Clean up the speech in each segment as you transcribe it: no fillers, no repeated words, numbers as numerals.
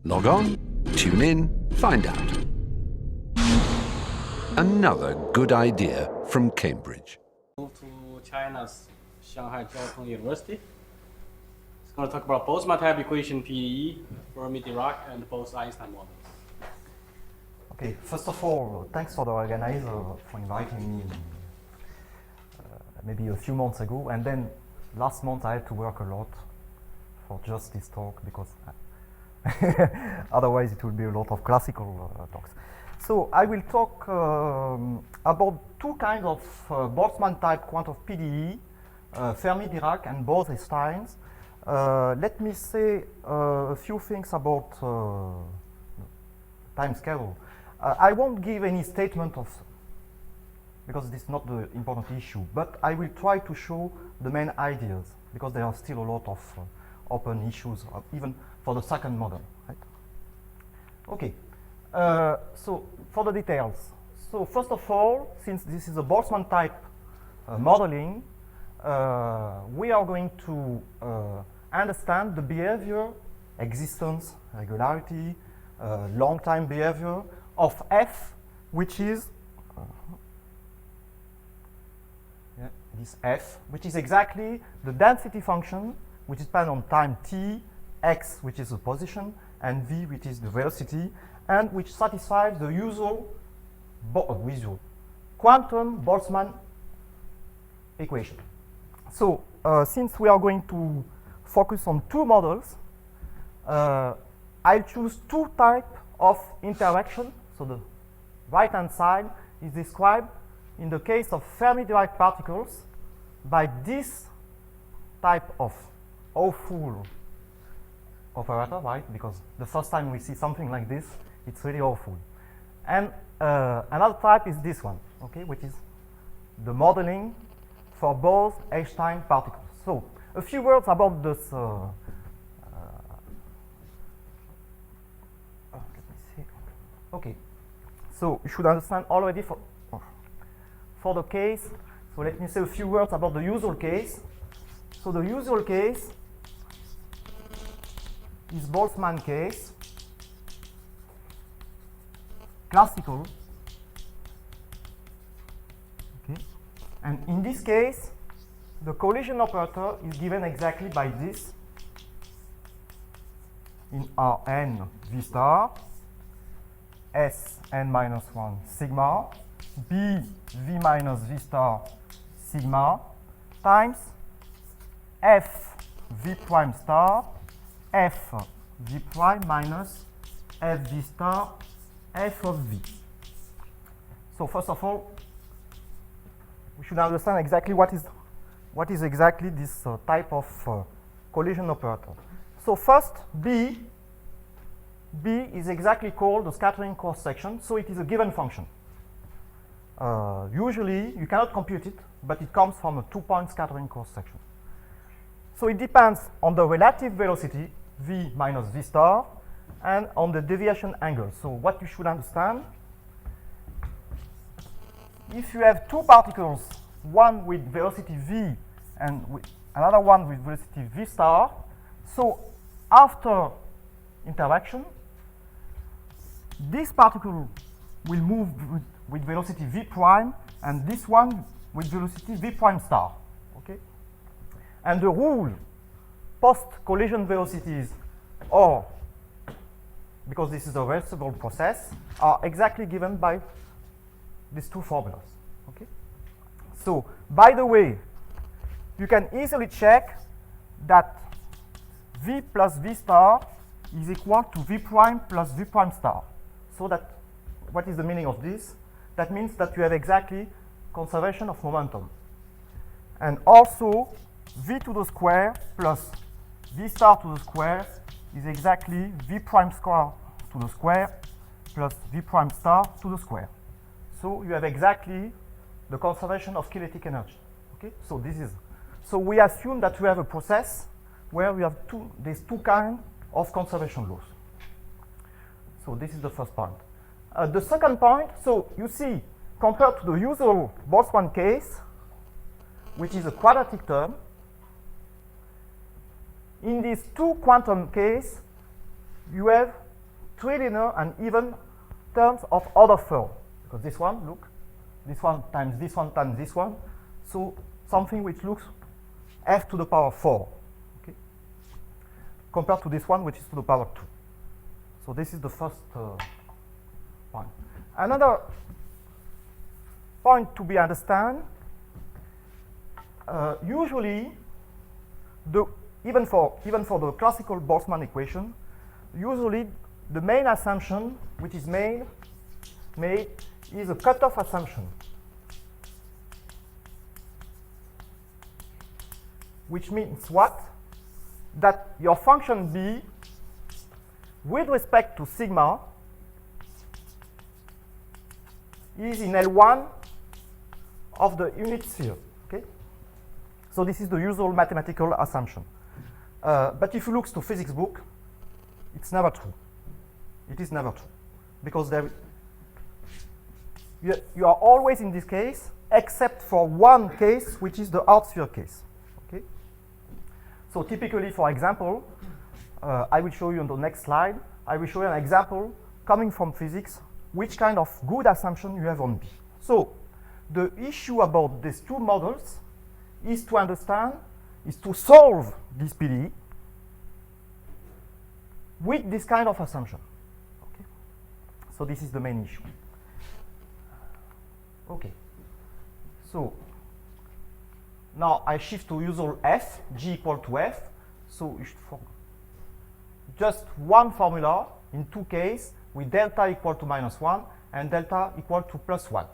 Log on, tune in, find out. Another good idea from Cambridge. Moved to China's Shanghai Jiao University. It's going to talk about Boltzmann type equation PDE, Fermi-Dirac and Bose-Einstein models. Okay, first of all, thanks for the organizer for inviting me maybe a few months ago, and then last month I had to work a lot for just this talk because otherwise it would be a lot of classical talks. So I will talk about two kinds of Boltzmann type quantum PDE, Fermi-Dirac and Bose-Einstein. Let me say a few things about time schedule. I won't give any statement of, because this is not the important issue, but I will try to show the main ideas, because there are still a lot of open issues, even for the second model. Right? Okay, so for the details. So first of all, since this is a Boltzmann type modeling, we are going to understand the behavior, existence, regularity, long time behavior of f, which is this f, which is exactly the density function, which is dependent on time t, x, which is the position, and v, which is the velocity, and which satisfies the usual quantum Boltzmann equation. So since we are going to focus on two models, I'll choose two types of interaction. So the right-hand side is described in the case of Fermi-Dirac particles by this type of awful operator, right? Because the first time we see something like this, it's really awful. And another type is this one, okay, which is the modeling for Bose-Einstein particles. So a few words about this. Let me see. Okay, so you should understand already for the case. So let me say a few words about the usual case. So the usual case is Boltzmann case, classical. Okay, and in this case, the collision operator is given exactly by this in Rn v star, S n minus 1 sigma, B v minus v star sigma times F v prime star F v prime minus F v star F of v. So first of all, we should understand exactly what is exactly this type of collision operator. So first, B is exactly called the scattering cross section, so it is a given function. Usually, you cannot compute it, but it comes from a two-point scattering cross section. So it depends on the relative velocity, v minus v star, and on the deviation angle. So what you should understand, if you have two particles, one with velocity v and another one with velocity v star, so after interaction, this particle will move with velocity v prime, and this one with velocity v prime star. Okay, and the rule post-collision velocities, or because this is a reversible process, are exactly given by these two formulas. Okay, so by the way, you can easily check that v plus v star is equal to v prime plus v prime star. So that, what is the meaning of this? That means that you have exactly conservation of momentum. And also, v to the square plus v star to the square is exactly v prime square to the square plus v prime star to the square. So you have exactly the conservation of kinetic energy. Okay, so this is, so we assume that we have a process where we have these two kinds of conservation laws. So this is the first point. The second point, so you see, compared to the usual Boltzmann case, which is a quadratic term, in these two quantum case, you have trilinear and even terms of order 4. Because this one, look, this one times this one times this one. So something which looks f to the power 4, okay, compared to this one, which is to the power 2. So this is the first point. Another point to be understand, usually, even for the classical Boltzmann equation, usually the main assumption which is made is a cutoff assumption, which means what? That your function b with respect to sigma is in L1 of the unit sphere. Okay? So this is the usual mathematical assumption. But if you look to physics book, it's never true. It is never true. Because you are always in this case, except for one case, which is the hard sphere case. Okay? So typically, for example, I will show you on the next slide, I will show you an example coming from physics, which kind of good assumption you have on B. So the issue about these two models is to understand, is to solve this PDE with this kind of assumption. Okay? So this is the main issue. Okay. So now I shift to usual F, G equal to F. So you should just one formula in two cases with delta equal to -1 and delta equal to +1.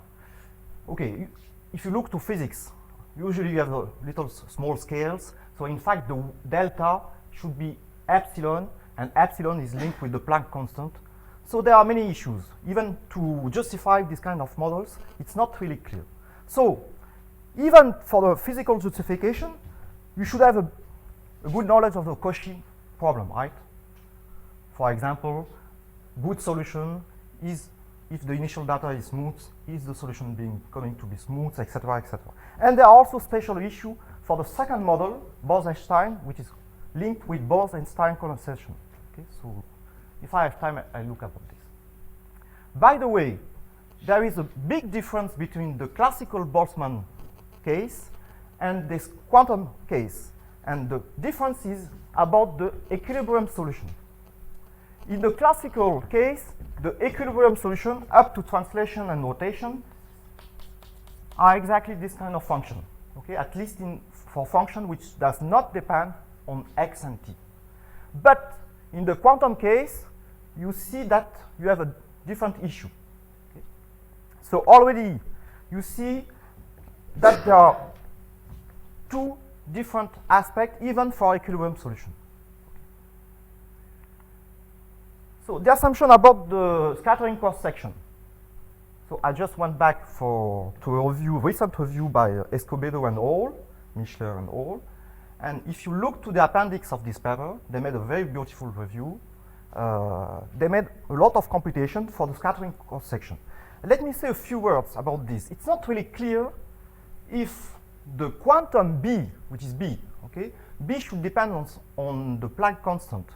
Okay, if you look to physics, usually you have little small scales. So in fact, the delta should be epsilon, and epsilon is linked with the Planck constant. So there are many issues. Even to justify this kind of models, it's not really clear. So even for the physical justification, you should have a good knowledge of the Cauchy problem, right? For example, good solution is if the initial data is smooth, is the solution going to be smooth, etc., etc. And there are also special issues for the second model, Bose-Einstein, which is linked with Bose-Einstein condensation. Okay, so if I have time, I look about this. By the way, there is a big difference between the classical Boltzmann case and this quantum case. And the difference is about the equilibrium solution. In the classical case, the equilibrium solution up to translation and rotation are exactly this kind of function. Okay, at least for function which does not depend on x and t. But in the quantum case, you see that you have a different issue. Okay? So already you see that there are two different aspects even for equilibrium solution. So the assumption about the scattering cross section. So I just went back to a recent review by Escobedo and al., Michler and al. And if you look to the appendix of this paper, they made a very beautiful review. They made a lot of computation for the scattering cross section. Let me say a few words about this. It's not really clear if the quantum B, which is B, okay, B should depend on the Planck constant.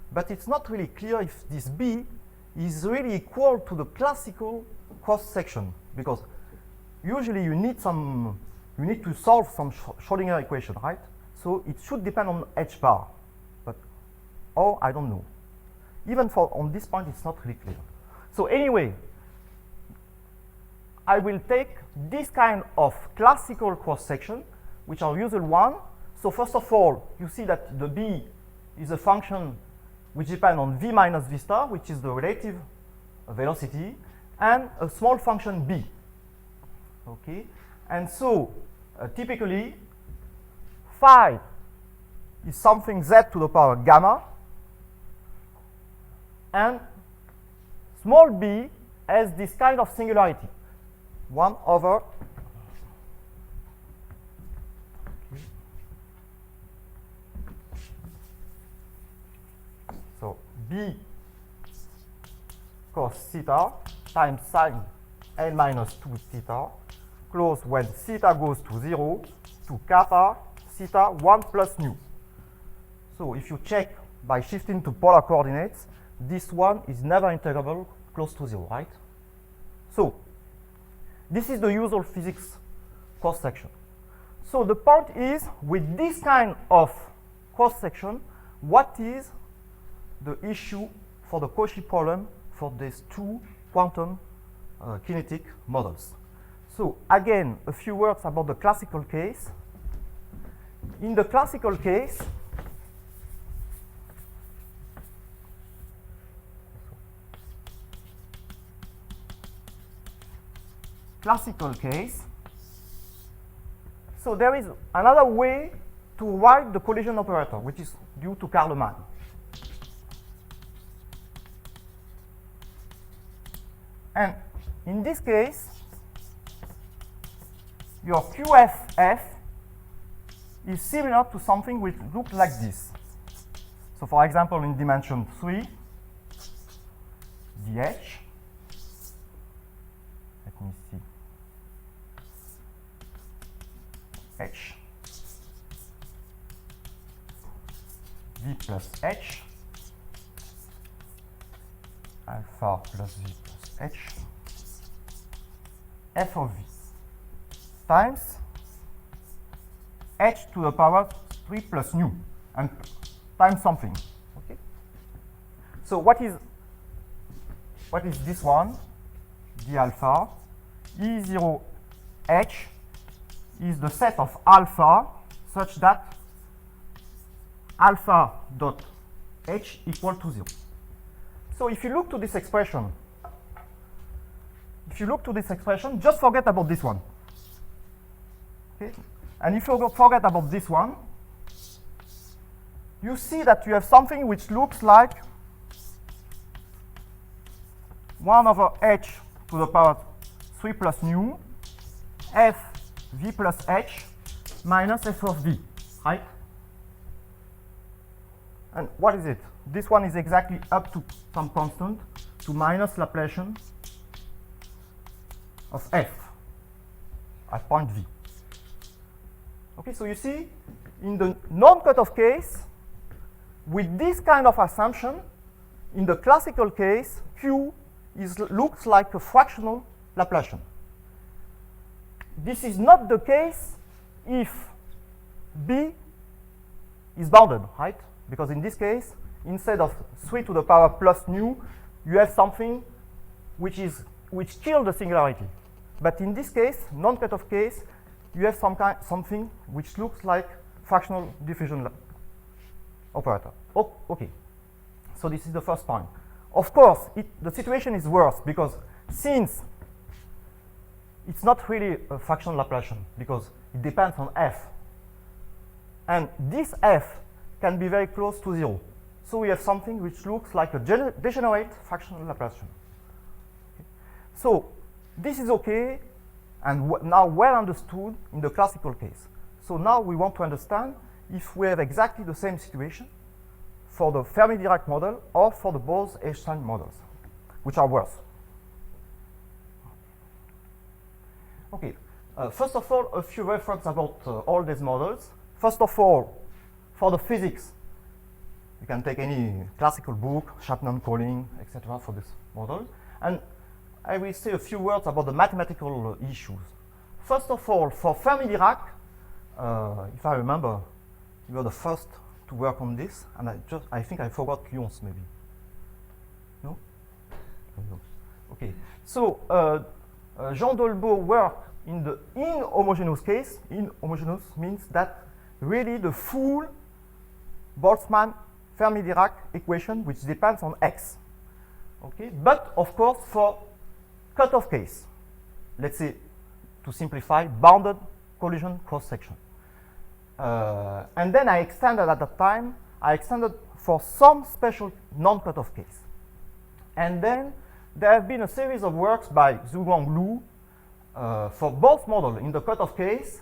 But it's not really clear if this B is really equal to the classical cross section, because usually you need to solve some Schrödinger equation, right? So it should depend on h bar, but I don't know. Even on this point, it's not really clear. So anyway, I will take this kind of classical cross section, which are usual one. So first of all, you see that the B is a function which depends on v minus v star, which is the relative velocity, and a small function b. Okay, and so typically phi is something z to the power gamma, and small b has this kind of singularity, 1 over b cos theta times sine n minus 2 theta, close when theta goes to 0 to kappa theta 1 plus nu. So if you check by shifting to polar coordinates, this one is never integrable close to 0, right? So this is the usual physics cross-section. So the point is, with this kind of cross-section, what is the issue for the Cauchy problem for these two quantum kinetic models? So again, a few words about the classical case. In the classical case, so there is another way to write the collision operator, which is due to Karlman. And in this case, your QFF is similar to something which looks like this. So for example, in dimension 3, the H, let me see, H, V plus H, alpha plus V plus H, F of V times H to the power 3 plus nu, and times something. Okay. So what is this one? The alpha E0H is the set of alpha such that alpha dot H equal to 0. So if you look to this expression, just forget about this one. Okay? And if you forget about this one, you see that you have something which looks like 1 over H to the power 3 plus nu, F V plus H minus F of V, right? And what is it? This one is exactly up to some constant to minus Laplacian of F at point V. Okay, so you see, in the non-cutoff case, with this kind of assumption, in the classical case, Q looks like a fractional Laplacian. This is not the case if B is bounded, right? Because in this case, instead of 3 to the power plus nu, you have something which kills the singularity. But in this case, non-cutoff case, you have something which looks like fractional diffusion operator. Oh, okay. So this is the first point. Of course, the situation is worse because since it's not really a fractional Laplacian because it depends on F. And this F can be very close to 0. So we have something which looks like a degenerate fractional Laplacian. Okay. So this is okay and now well understood in the classical case. So now we want to understand if we have exactly the same situation for the Fermi-Dirac model or for the Bose-Einstein models, which are worse. Okay, first of all, a few references about all these models. First of all, for the physics, you can take any classical book, Chapman-Colling, etc. for this model. And I will say a few words about the mathematical issues. First of all, for Fermi-Dirac, if I remember, you were the first to work on this, and I think I forgot Lyons maybe. No? Okay. So Jean Dolbeau worked in the inhomogeneous case. Inhomogeneous means that really the full Boltzmann Fermi-Dirac equation which depends on x. Okay, but of course for cutoff case, let's say to simplify, bounded collision cross-section. And then I extended at that time, I extended for some special non-cutoff case. And then there have been a series of works by Zhuguang Lu for both models in the cutoff case,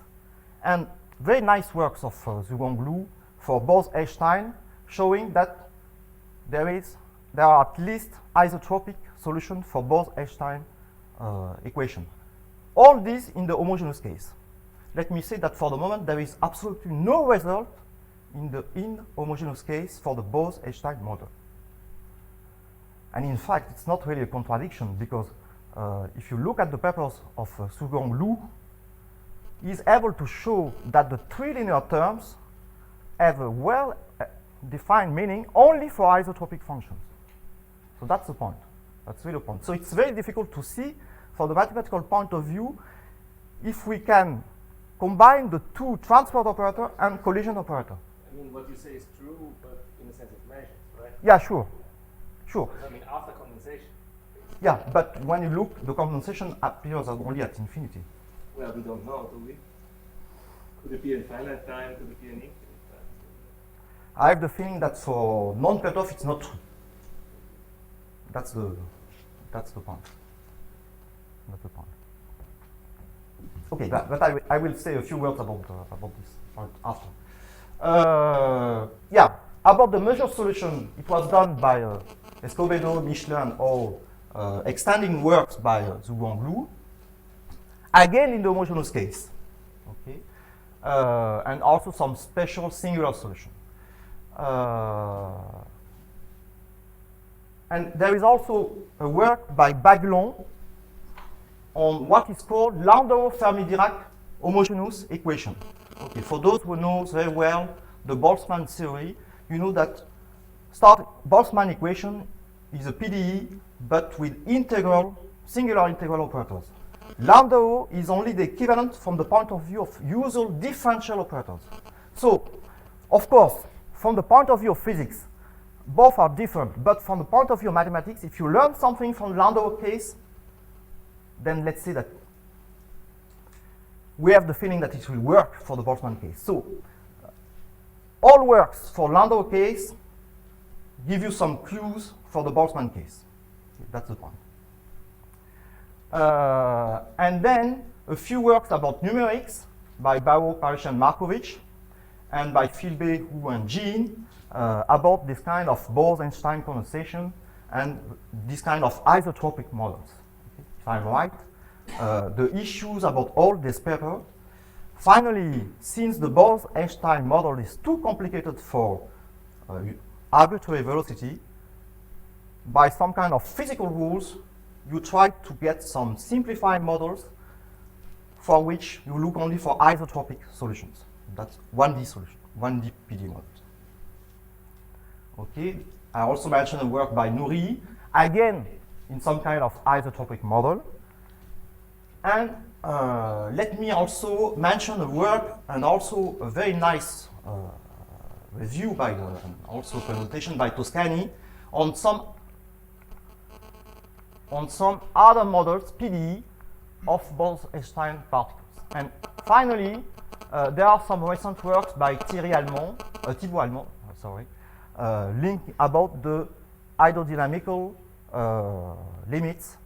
and very nice works of Zhuguang Lu for Bose-Einstein, showing that there are at least isotropic solutions for Bose-Einstein equation. All this in the homogeneous case. Let me say that for the moment there is absolutely no result in the inhomogeneous case for the Bose-Einstein model. And in fact, it's not really a contradiction, because if you look at the papers of Sugong Lu, he's able to show that the three linear terms have a well-defined meaning only for isotropic functions. So that's the point. That's really the point. So it's very difficult to see, from the mathematical point of view, if we can combine the two transport operator and collision operator. I mean, what you say is true, but in the sense of measures, right? Yeah, sure. Sure. I mean, after condensation. Yeah, but when you look, the condensation appears only at infinity. Well, we don't know, do we? Could it be in finite time? Could it be in infinite time? I have the feeling that for non-cutoff, it's not true. That's the point. That's the point. Okay, but I will say a few words about this point after. Yeah, about the measured solution, it was done by Escobedo, Michelin, and all extending works by Zhuang Lu. Again, in the homogeneous case, okay, and also some special singular solution. And there is also a work by Baglon on what is called Landau Fermi-Dirac homogeneous equation. Okay, for those who know very well the Boltzmann theory, you know that Boltzmann equation is a PDE, but with singular integral operators. Landau is only the equivalent from the point of view of usual differential operators. So, of course, from the point of view of physics, both are different, but from the point of view of mathematics, if you learn something from the Landau case, then let's say that we have the feeling that it will work for the Boltzmann case. So, all works for Landau case give you some clues for the Boltzmann case. That's the point. And then a few works about numerics by Bao, Parrish, and Markovich, and by Philby, Hu, and Jean about this kind of Bose-Einstein condensation and this kind of isotropic models. Okay, if I'm right, the issues about all this paper. Finally, since the Bose-Einstein model is too complicated for arbitrary velocity, by some kind of physical rules, you try to get some simplified models for which you look only for isotropic solutions. That's 1D solution, 1D PD models. Okay, I also mentioned a work by Nouri, again in some kind of isotropic model. And let me also mention a work and also a very nice review by and also presentation by Toscani on some other models, PDE, of Bose-Einstein particles. And finally, there are some recent works by Thibaut Allemand, linked about the hydrodynamical limits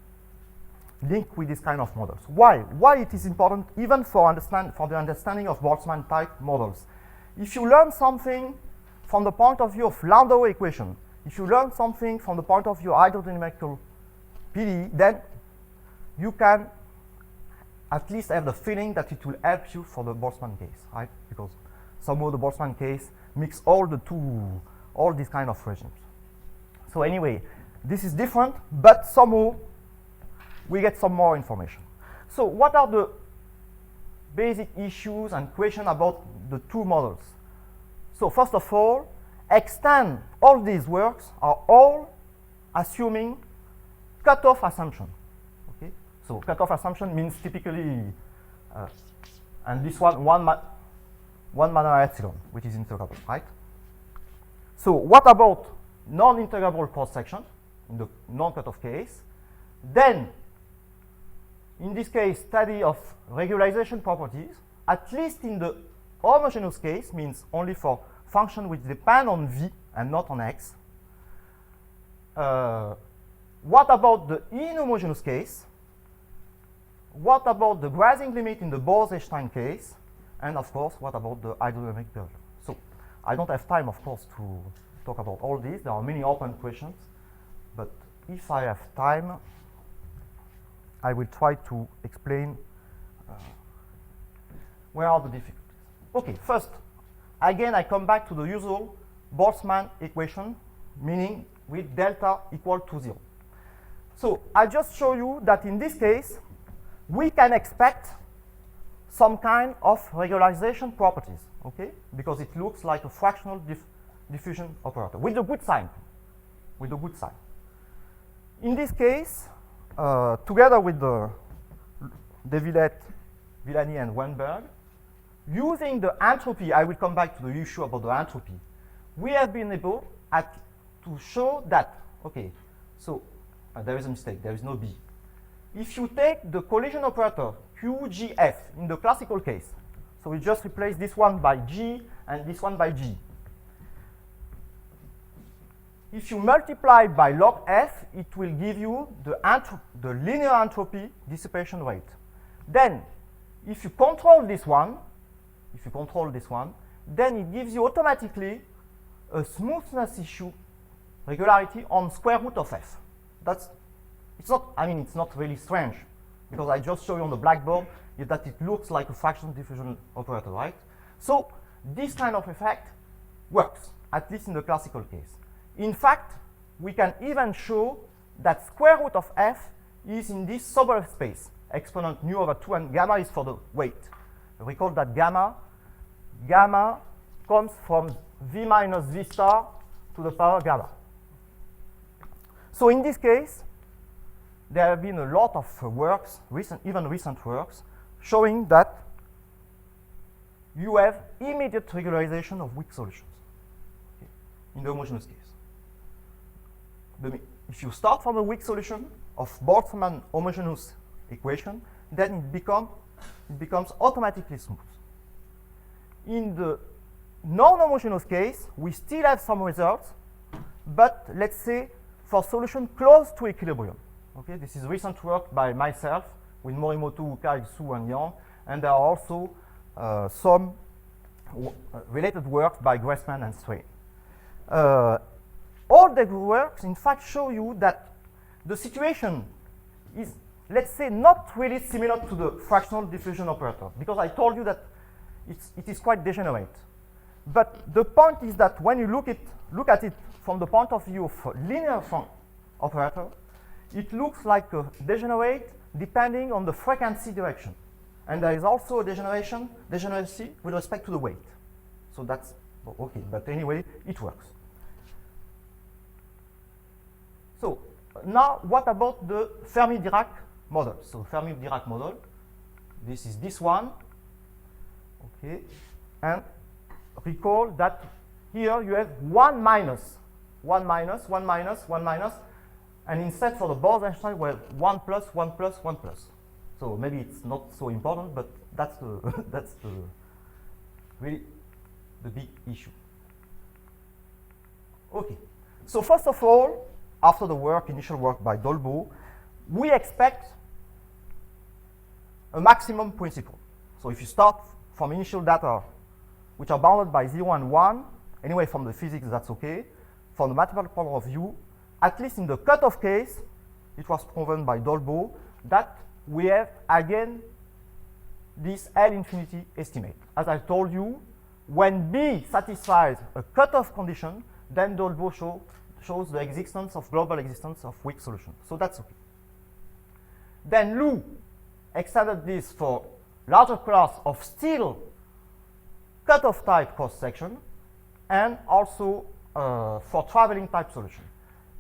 linked with this kind of models. Why? Why it is important even for the understanding of Boltzmann type models? If you learn something from the point of view of Landau equation, if you learn something from the point of view of hydrodynamical PDE, then you can at least have the feeling that it will help you for the Boltzmann case, right? Because somehow the Boltzmann case mix all these kind of regimes. So anyway, this is different, but somehow we get some more information. So what are the basic issues and questions about the two models? So first of all, extend all these works are all assuming cutoff assumption. Okay, so cutoff assumption means typically, and this one minor epsilon, which is integrable, right? So what about non-integrable cross section in the non-cutoff case? Then, in this case, study of regularization properties, at least in the homogeneous case, means only for functions which depend on V and not on X. What about the inhomogeneous case? What about the grazing limit in the Bose-Einstein case? And of course, what about the hydrodynamic version? So, I don't have time, of course, to talk about all these. There are many open questions, but if I have time, I will try to explain where are the difficulties. Okay, first, again, I come back to the usual Boltzmann equation, meaning with delta equal to 0. So I just show you that in this case, we can expect some kind of regularization properties, okay? Because it looks like a fractional diffusion operator with a good sign, with a good sign. In this case, together with the De Villette, Villani, and Weinberg, using the entropy, I will come back to the issue about the entropy, we have been able to show that, okay, so there is a mistake, there is no B. If you take the collision operator QGF in the classical case, so we just replace this one by G and this one by G. If you multiply by log F, it will give you the linear entropy dissipation rate. Then, if you control this one, then it gives you automatically a smoothness issue regularity on square root of F. It's not really strange, because I just show you on the blackboard that it looks like a fractional diffusion operator, right? So this kind of effect works, at least in the classical case. In fact, we can even show that square root of F is in this sober space, exponent nu over 2, and gamma is for the weight. Recall that gamma comes from V minus V star to the power gamma. So in this case, there have been a lot of works, even recent works, showing that you have immediate regularization of weak solutions, okay, in the homogeneous case. If you start from a weak solution of Boltzmann homogeneous equation, then it becomes automatically smooth. In the non-homogeneous case, we still have some results, but let's say for solution close to equilibrium. Okay, this is recent work by myself with Morimoto, Ukai, Su, and Yang, and there are also some related works by Grossman and Strain. All the works, in fact, show you that the situation is, let's say, not really similar to the fractional diffusion operator, because I told you that it is quite degenerate. But the point is that when you look at it from the point of view of a linear operator, it looks like a degenerate depending on the frequency direction. And there is also a degeneracy with respect to the weight. So that's okay, but anyway, it works. So now what about the Fermi-Dirac model? So Fermi-Dirac model, this is this one, okay, and recall that here you have 1 minus, 1 minus, 1 minus, 1 minus, and instead for the Bose-Einstein we have 1 plus, 1 plus, 1 plus. So maybe it's not so important, but that's really the big issue. Okay, so first of all, after the initial work by Dolbeau, we expect a maximum principle. So if you start from initial data which are bounded by 0 and 1, anyway from the physics that's okay, from the mathematical point of view, at least in the cutoff case, it was proven by Dolbeau that we have again this L infinity estimate. As I told you, when B satisfies a cutoff condition, then Dolbeau shows the existence of global existence of weak solution. So that's okay. Then Lou extended this for larger class of still cutoff type cross section, and also for traveling type solution.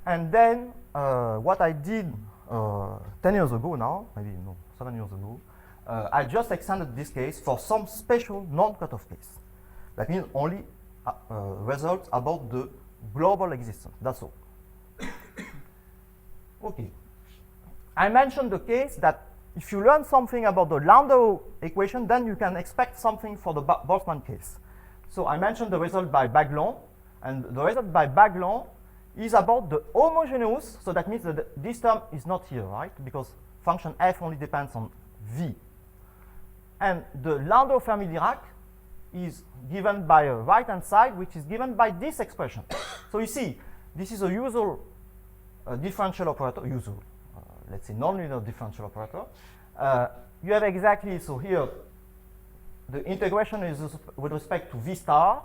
And then what I did 10 years ago now, maybe no, 7 years ago, I just extended this case for some special non-cutoff case. That means only results about the global existence, that's all. Okay. I mentioned the case that if you learn something about the Landau equation, then you can expect something for the Boltzmann case. So I mentioned the result by Baglon, and the result by Baglon is about the homogeneous, so that means that this term is not here, right? Because function f only depends on v. And the Landau Fermi-Dirac is given by a right-hand side, which is given by this expression. So you see, this is a usual differential operator, let's say nonlinear differential operator. You have exactly, so here, the integration is with respect to v star.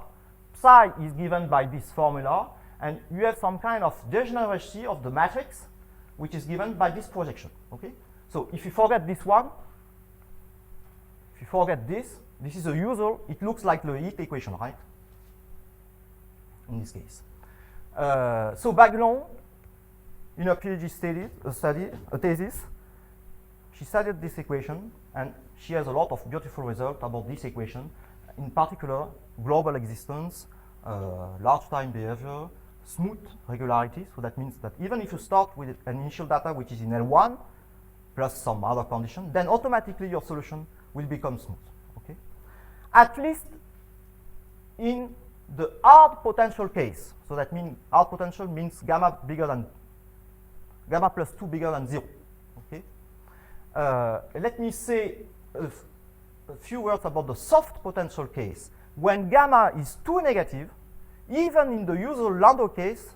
Psi is given by this formula, and you have some kind of degeneracy of the matrix which is given by this projection. Okay? So if you forget this one, if you forget this is a usual, it looks like the heat equation, right? In this case. So Baglon, in her PhD thesis, she studied this equation, and she has a lot of beautiful results about this equation, in particular, global existence, large time behavior, smooth regularity. So that means that even if you start with an initial data which is in L1, plus some other condition, then automatically your solution will become smooth. Okay? At least in the hard potential case. So that means hard potential means gamma plus 2 bigger than 0. Okay? Let me say a few words about the soft potential case. When gamma is too negative, even in the usual Landau case,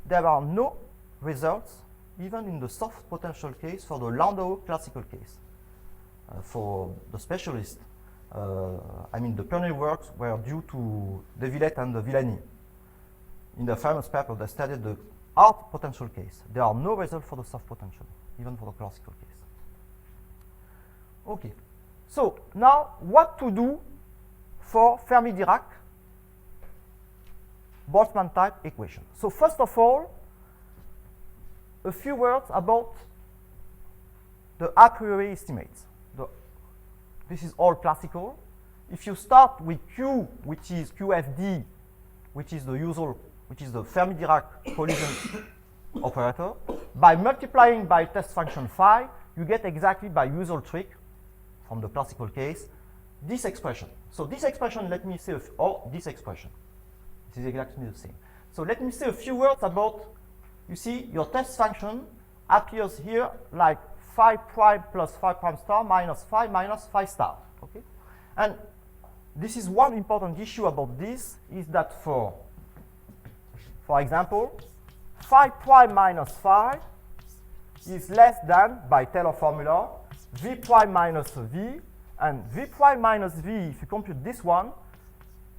there are no results, even in the soft potential case for the Landau classical case. For the specialists, I mean the pioneer works were due to De Villette and de Villani. In the famous paper, they studied the hard potential case. There are no results for the soft potential, even for the classical case. Okay, so now what to do for Fermi-Dirac Boltzmann type equation. So first of all, a few words about the a priori estimates. This is all classical. If you start with Q, which is QFD, which is the usual, which is the Fermi-Dirac collision operator, by multiplying by test function phi, you get exactly by usual trick from the classical case this expression. So this expression, let me say, this expression. This is exactly the same. So let me say a few words about, you see, your test function appears here like phi prime plus phi prime star minus phi star. Okay? And this is one important issue about this, is that for example, phi prime minus phi is less than, by Taylor formula, v prime minus v, and v prime minus v, if you compute this one,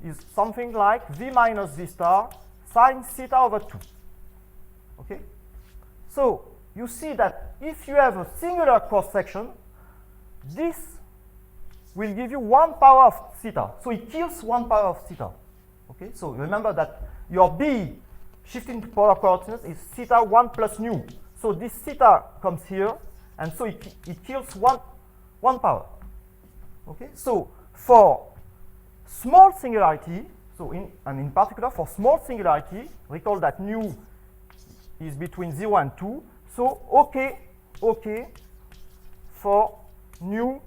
is something like v minus v star sine theta over 2. Okay? So you see that if you have a singular cross-section, this will give you 1 power of theta. So it kills 1 power of theta. Okay? So remember that your b shifting to polar coordinates is theta 1 plus nu. So this theta comes here, and so it kills 1 power. Okay? So for small singularity, and in particular for small singularity, recall that nu is between 0 and 2. So OK for nu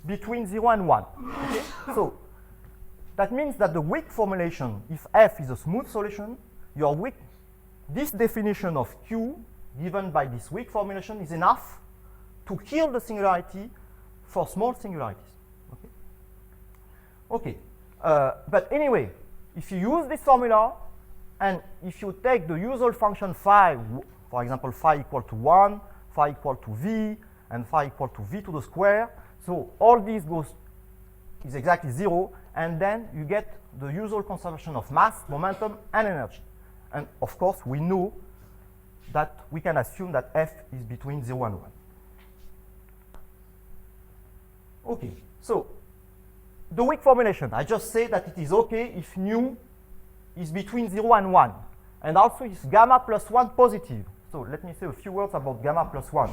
between 0 and 1. Okay? So that means that the weak formulation, if F is a smooth solution, this definition of Q given by this weak formulation is enough to kill the singularity for small singularities. Okay. But anyway, if you use this formula, and if you take the usual function phi, for example, phi equal to 1, phi equal to v, and phi equal to v to the square, so all these is exactly 0, and then you get the usual conservation of mass, momentum, and energy. And of course, we know that we can assume that F is between 0 and 1. Okay, so the weak formulation, I just say that it is okay if nu is between 0 and 1, and also if gamma plus 1 positive. So let me say a few words about gamma plus 1.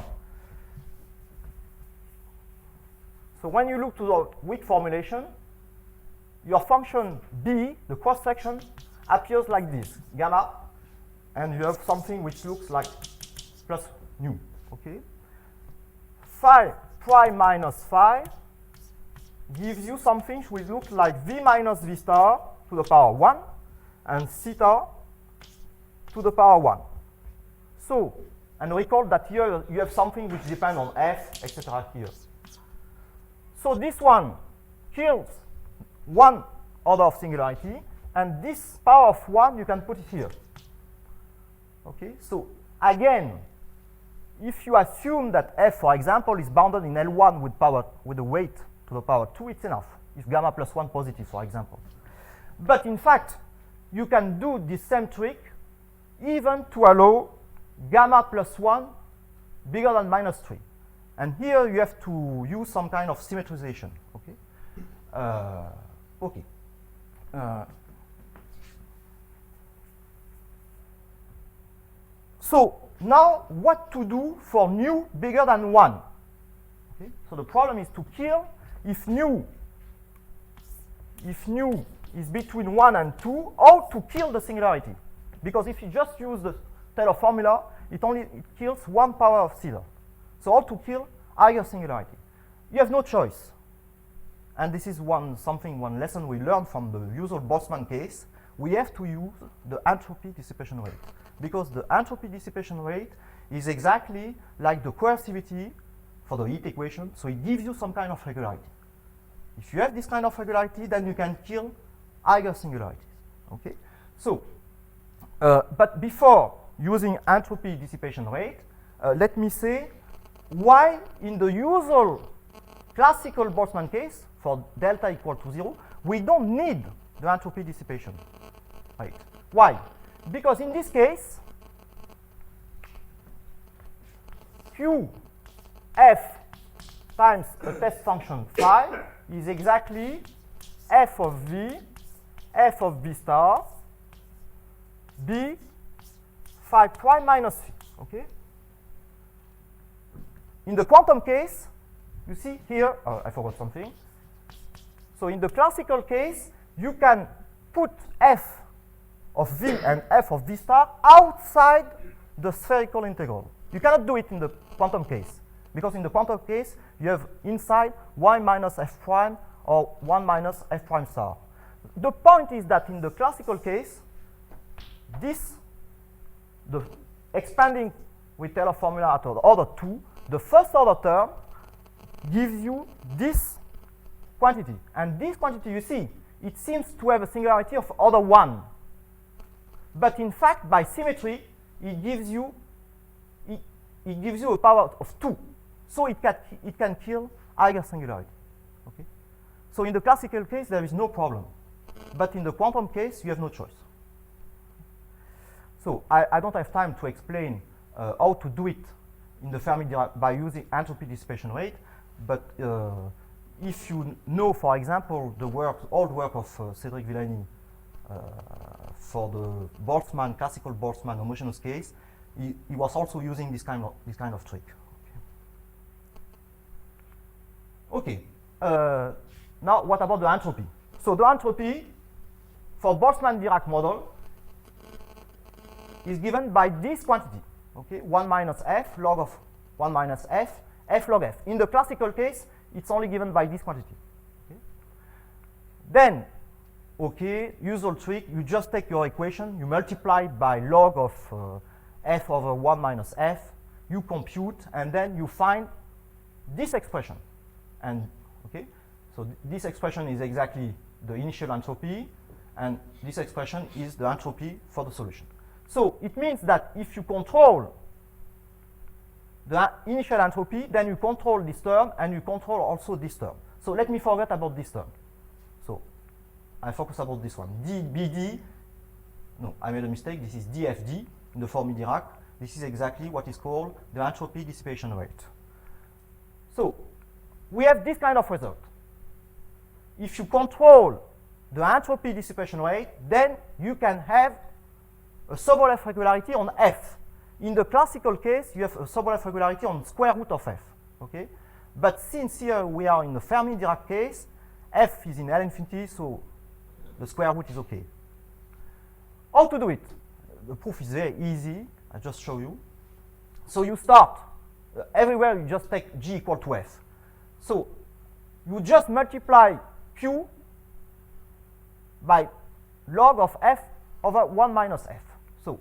So when you look to the weak formulation, your function b, the cross-section, appears like this, gamma, and you have something which looks like plus nu. Okay? Phi prime minus phi gives you something which looks like v minus v star to the power 1 and theta to the power 1. So, and recall that here you have something which depends on f, etc. here. So this one kills one order of singularity, and this power of 1 you can put it here. Okay, so again, if you assume that f, for example, is bounded in L1 with a weight to the power 2, it's enough, if gamma plus 1 positive, for example. But in fact, you can do the same trick even to allow gamma plus 1 bigger than minus 3. And here you have to use some kind of symmetrization. Okay. Okay. So now what to do for nu bigger than 1? Okay. So the problem is to kill if nu is between 1 and 2, or to kill the singularity. Because if you just use the Taylor formula, it kills 1 power of Caesar. So how to kill higher singularity? You have no choice. And this is one lesson we learned from the usual Boltzmann case. We have to use the entropy dissipation rate. Because the entropy dissipation rate is exactly like the coercivity for the heat equation, so it gives you some kind of regularity. If you have this kind of regularity, then you can kill higher singularities. Okay? So, but before using entropy dissipation rate, let me say why in the usual classical Boltzmann case for delta equal to 0, we don't need the entropy dissipation rate. Why? Because in this case, Q f times a test function phi is exactly f of v star b phi prime minus phi. Okay? In the quantum case, you see here, I forgot something. So in the classical case, you can put f of v and f of v star outside the spherical integral. You cannot do it in the quantum case, because in the quantum case, you have inside 1 minus f prime or 1 minus f prime star. The point is that in the classical case, the expanding with Taylor formula at order 2, the first order term gives you this quantity. And this quantity, you see, it seems to have a singularity of order 1. But in fact, by symmetry, it gives you a power of 2. So it can kill higher singularity. Okay? So in the classical case, there is no problem. But in the quantum case, you have no choice. So I don't have time to explain how to do it in the Fermi-Dirac by using entropy dissipation rate. But if you know, for example, the old work of Cédric Villani for the Boltzmann, classical Boltzmann homogeneous case, he was also using this kind of trick. Okay. Now, what about the entropy? So the entropy for Boltzmann-Dirac model is given by this quantity. Okay, 1 minus f log of 1 minus f log f. In the classical case, it's only given by this quantity. Okay. Then, okay, usual trick, you just take your equation, you multiply by log of f over 1 minus f, you compute, and then you find this expression. And okay, so this expression is exactly the initial entropy, and this expression is the entropy for the solution. So it means that if you control the initial entropy, then you control this term, and you control also this term. So let me forget about this term. So I focus about this one. dBd, no, I made a mistake. This is dFd in the Fermi-Dirac. This is exactly what is called the entropy dissipation rate. So we have this kind of result. If you control the entropy dissipation rate, then you can have a Sobolev regularity on f. In the classical case, you have a Sobolev regularity on square root of f. Okay? But since here we are in the Fermi-Dirac case, f is in L infinity, so the square root is okay. How to do it? The proof is very easy. I just show you. So you start everywhere. You just take g equal to f. So you just multiply q by log of f over 1 minus f. So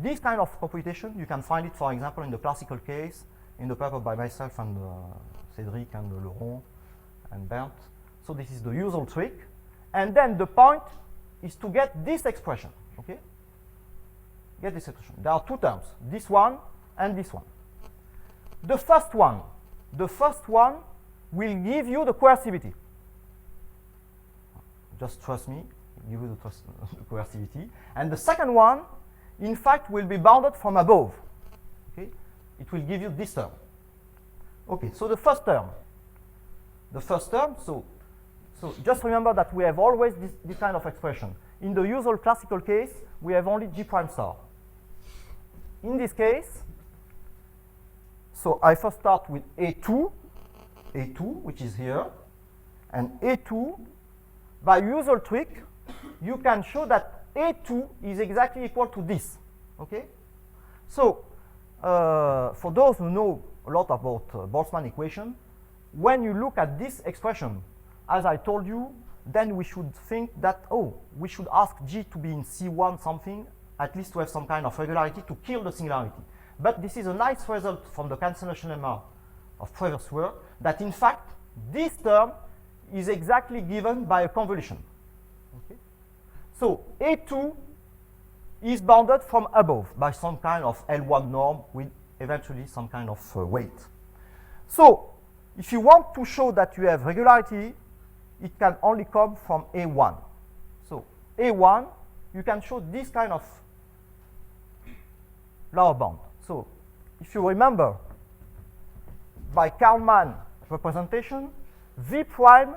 this kind of computation, you can find it, for example, in the classical case, in the paper by myself and Cédric and Laurent and Bernd. So this is the usual trick. And then the point is to get this expression. Okay? Get this expression. There are two terms, this one and this one. The first one will give you the coercivity. Just trust me, give you the coercivity. And the second one in fact, will be bounded from above. Okay? It will give you this term. Okay, so the first term. So just remember that we have always this kind of expression. In the usual classical case, we have only G prime star. In this case, so I first start with A2, which is here, and A2, by usual trick, you can show that A2 is exactly equal to this, okay? So, for those who know a lot about Boltzmann equation, when you look at this expression, as I told you, then we should think that, oh, we should ask G to be in C1 something, at least to have some kind of regularity to kill the singularity. But this is a nice result from the cancellation lemma of previous work, that in fact, this term is exactly given by a convolution. Okay? So A2 is bounded from above by some kind of L1 norm with eventually some kind of weight. So if you want to show that you have regularity, it can only come from A1. So A1, you can show this kind of lower bound. So if you remember, by Kalman representation, V prime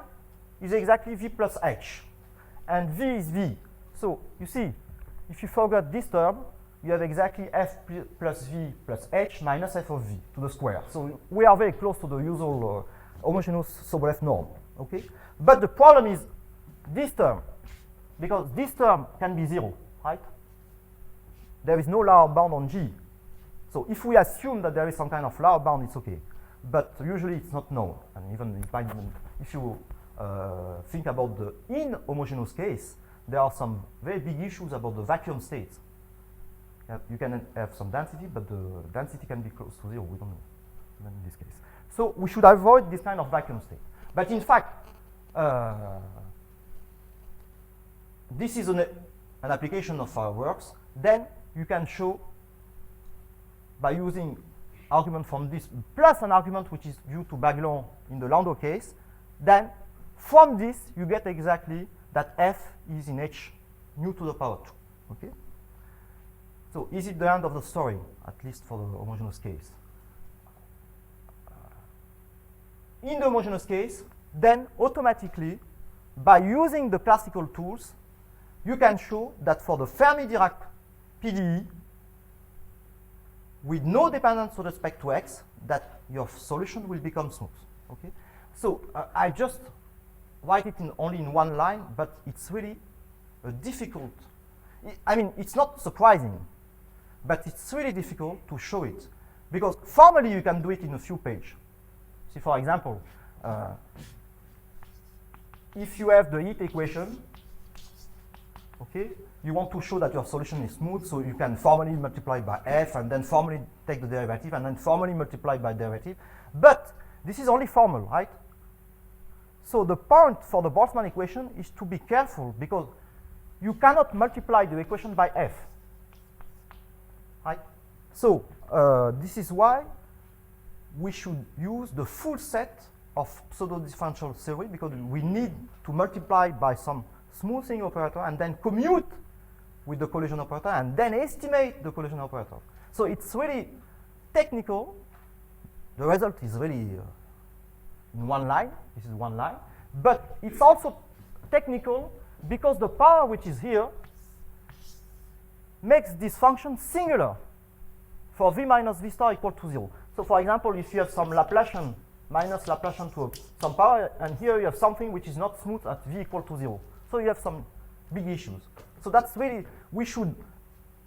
is exactly V plus H, and V is V. So you see, if you forget this term, you have exactly F plus V plus H minus F of V to the square. So we are very close to the usual homogeneous Sobolev norm, okay? But the problem is this term, because this term can be 0, right? There is no lower bound on G. So if we assume that there is some kind of lower bound, it's okay. But usually it's not known. And even if you think about the inhomogeneous case, there are some very big issues about the vacuum state. You can have some density, but the density can be close to 0. We don't know, even in this case. So we should avoid this kind of vacuum state. But in fact, this is an application of our works. Then you can show by using argument from this plus an argument which is due to Baglon in the Landau case. Then from this you get exactly that F is in H nu to the power 2. Okay. So is it the end of the story, at least for the homogeneous case? In the homogeneous case, then automatically, by using the classical tools, you can show that for the Fermi-Dirac PDE, with no dependence with respect to x, that your solution will become smooth. Okay? So I just write it only in one line, but it's really difficult. I mean, it's not surprising, but it's really difficult to show it, because formally you can do it in a few pages. See, for example, if you have the heat equation, okay, you want to show that your solution is smooth, so you can formally multiply by f, and then formally take the derivative, and then formally multiply by derivative. But this is only formal, right? So the point for the Boltzmann equation is to be careful, because you cannot multiply the equation by f, right? So this is why we should use the full set of pseudo-differential theory, because we need to multiply by some smoothing operator and then commute with the collision operator and then estimate the collision operator. So it's really technical. The result is really in one line. This is one line. But it's also technical because the power which is here makes this function singular for v minus v star equal to 0. So for example, if you have some Laplacian minus Laplacian to some power, and here you have something which is not smooth at v equal to 0. So you have some big issues. So that's really, we should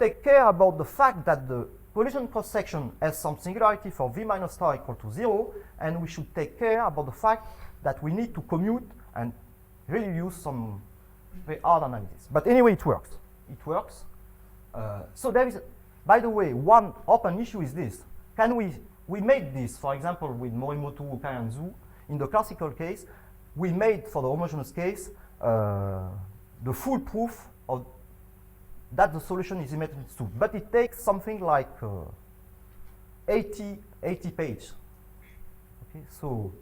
take care about the fact that the collision cross-section has some singularity for v minus star equal to 0, and we should take care about the fact that we need to commute and really use some very hard analysis. But anyway, it works. It works. So there is, by the way, one open issue is this. Can we made this, for example, with Morimoto, Ukai, and Zhu. In the classical case, we made, for the homogeneous case, the full proof of that the solution is symmetric to. But it takes something like 80 pages. Okay, so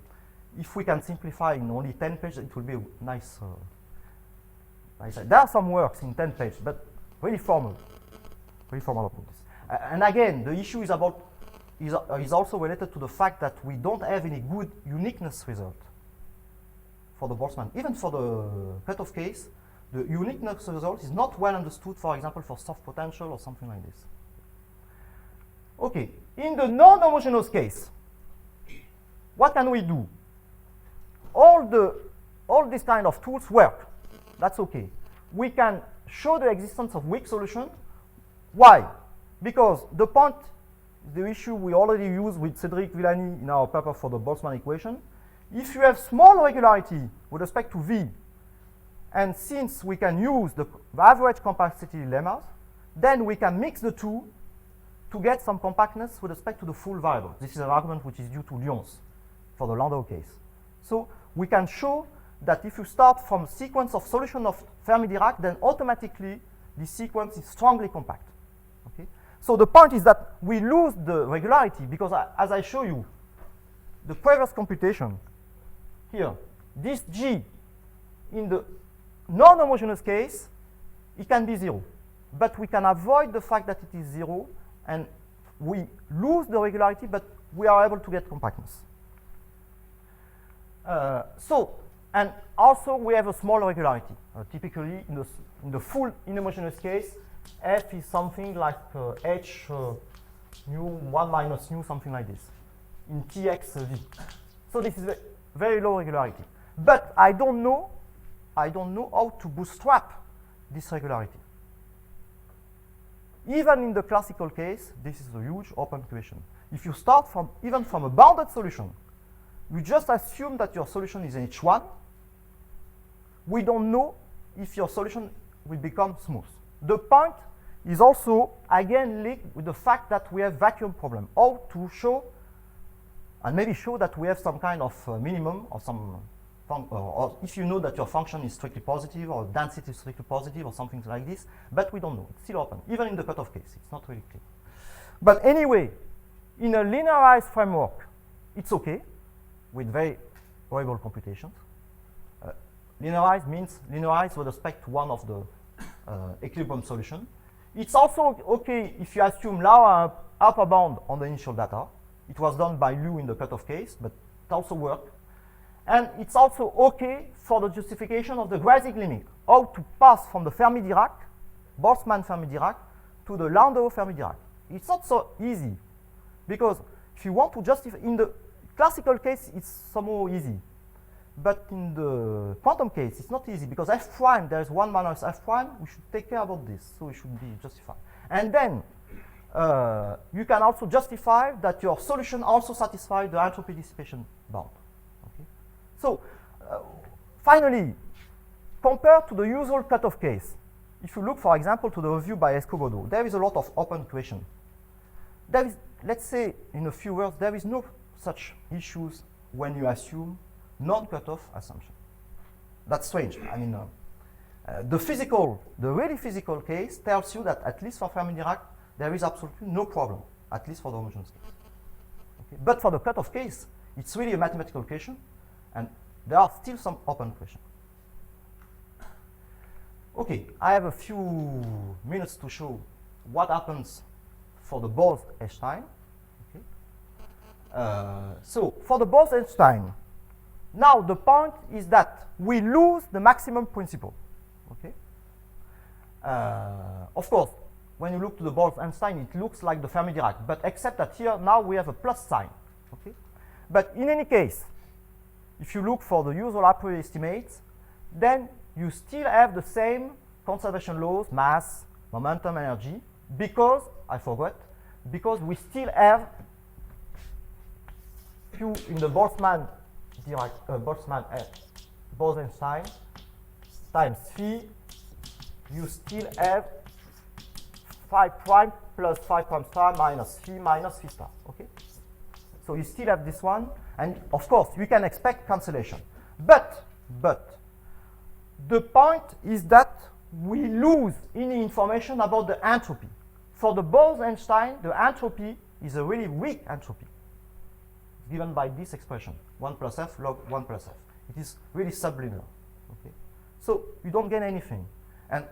if we can simplify in only 10 pages, it will be a nice. There are some works in 10 pages, but really formal. Pretty formal about this. And again, the issue is about is also related to the fact that we don't have any good uniqueness result for the Boltzmann. Even for the cutoff case, the uniqueness result is not well understood, for example, for soft potential or something like this. Okay, in the non-homogeneous case, what can we do? All these kind of tools work. That's okay. We can show the existence of weak solution. Why? Because the point, the issue we already used with Cedric Villani in our paper for the Boltzmann equation, if you have small regularity with respect to V, and since we can use the average complexity lemmas, then we can mix the two to get some compactness with respect to the full variable. This is an argument which is due to Lyon's for the Landau case. So we can show that if you start from a sequence of solution of Fermi-Dirac, then automatically this sequence is strongly compact. Okay? So the point is that we lose the regularity because, as I show you, the previous computation here, this G in the non-homogeneous case, it can be 0. But we can avoid the fact that it is 0, and we lose the regularity, but we are able to get compactness. And also we have a small regularity. Typically, in the full inhomogeneous case, F is something like H mu 1 minus mu, something like this, in Tx V. So this is very low regularity. But I don't know how to bootstrap this regularity. Even in the classical case, this is a huge open question. If you start even from a bounded solution, you just assume that your solution is H1. We don't know if your solution will become smooth. The point is also, again, linked with the fact that we have vacuum problem. How to show, and maybe show that we have some kind of minimum or some, or if you know that your function is strictly positive or density is strictly positive or something like this, but we don't know. It's still open. Even in the cutoff case, it's not really clear. But anyway, in a linearized framework, it's okay with very horrible computations. Linearized means linearized with respect to one of the equilibrium solution. It's also okay if you assume lower upper bound on the initial data. It was done by Liu in the cutoff case, but it also worked. And it's also okay for the justification of the Greisig limit, how to pass from the Fermi-Dirac, Boltzmann Fermi-Dirac, to the Landau Fermi-Dirac. It's not so easy, because if you want to justify, in the classical case, it's somehow easy. But in the quantum case, it's not easy, because f prime, there is 1 minus f prime, we should take care about this, so it should be justified. And then, you can also justify that your solution also satisfies the entropy dissipation bound. Okay? So, finally, compared to the usual cutoff case, if you look, for example, to the review by Escobedo, there is a lot of open question. There is, let's say, in a few words, there is no such issues when you assume non-cutoff assumption. That's strange. I mean, the really physical case tells you that at least for Fermi-Dirac, there is absolutely no problem, at least for the homogeneous case. Okay? But for the cutoff case, it's really a mathematical question, and there are still some open questions. Okay, I have a few minutes to show what happens for the Bose-Einstein. Okay. So for the Bose-Einstein, now the point is that we lose the maximum principle. Okay. Of course, when you look to the Bose-Einstein, it looks like the Fermi-Dirac, but except that here now we have a plus sign. Okay. But in any case, if you look for the usual a priori estimates, then you still have the same conservation laws, mass, momentum, energy, because, I forgot, because we still have Q in the Boltzmann Bose-Einstein times phi, you still have phi prime plus phi prime star minus phi star, okay? So you still have this one, and of course, we can expect cancellation. But, the point is that we lose any information about the entropy. For the Bose-Einstein, the entropy is a really weak entropy, given by this expression, 1 plus f log 1 plus f. It is really sublinear. , okay? So you don't gain anything. And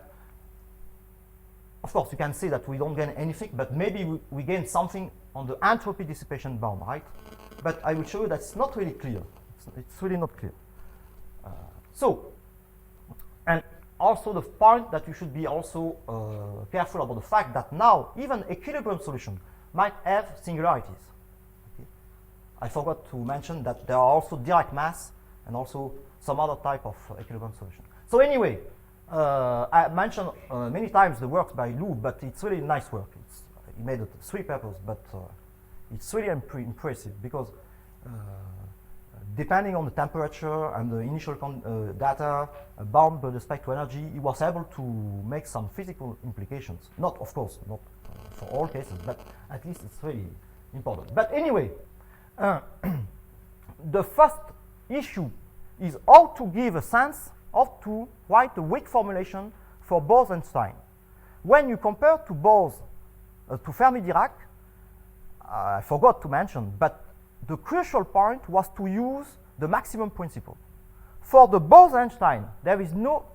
of course, you can say that we don't gain anything, but maybe we gain something on the entropy dissipation bound, right? But I will show you that's not really clear. It's really not clear. And also the point that you should be also careful about the fact that now even equilibrium solution might have singularities. Okay? I forgot to mention that there are also Dirac mass and also some other type of equilibrium solution. So anyway, I mentioned many times the works by Liu, but it's really nice work. He made 3 papers, but it's really impressive because depending on the temperature and the initial data bound with respect to energy, he was able to make some physical implications. Not, of course, not for all cases, but at least it's really important. But anyway, the first issue is how to give a sense, how to write a weak formulation for Bose-Einstein. When you compare to Bose, to Fermi-Dirac, I forgot to mention, but the crucial point was to use the maximum principle. For the Bose-Einstein, there is no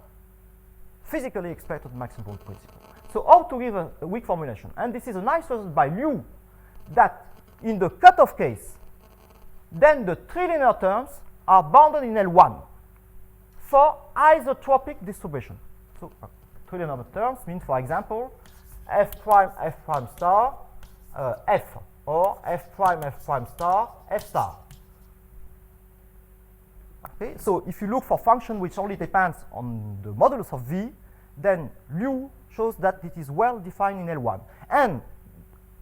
physically expected maximum principle. So how to give a weak formulation? And this is a nice result by Liu that in the cutoff case, then the trilinear terms are bounded in L1 for isotropic distribution. So trilinear terms mean, for example, f prime star, f, or f prime star, f star. Okay, so if you look for function which only depends on the modulus of v, then Liu shows that it is well defined in L1. And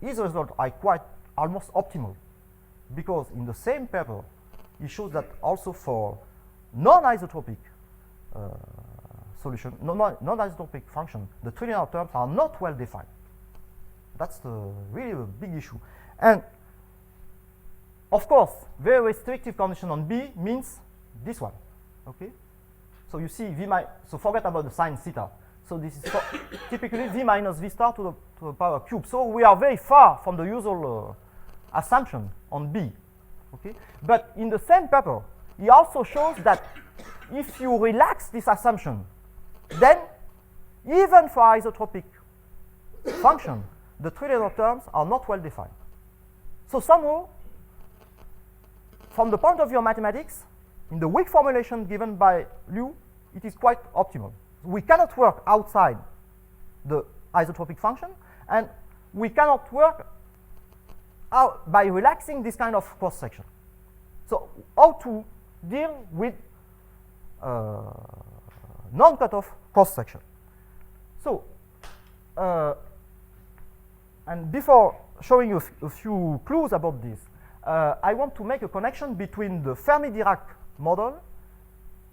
his results are almost optimal, because in the same paper, he shows that also for non-isotropic solution, non-isotropic function, the trilinear terms are not well defined. That's really a big issue. And of course, very restrictive condition on B means this one. Okay, so you see so forget about the sine theta. So this is typically v minus v star to the power cube. So we are very far from the usual assumption on B. Okay, but in the same paper, he also shows that if you relax this assumption, then even for isotropic function, the trilinear terms are not well defined. So somehow, from the point of view of mathematics, in the weak formulation given by Liu, it is quite optimal. We cannot work outside the isotropic function, and we cannot work out by relaxing this kind of cross section. So how to deal with non-cutoff cross section? So, and before showing you a few clues about this, I want to make a connection between the Fermi-Dirac model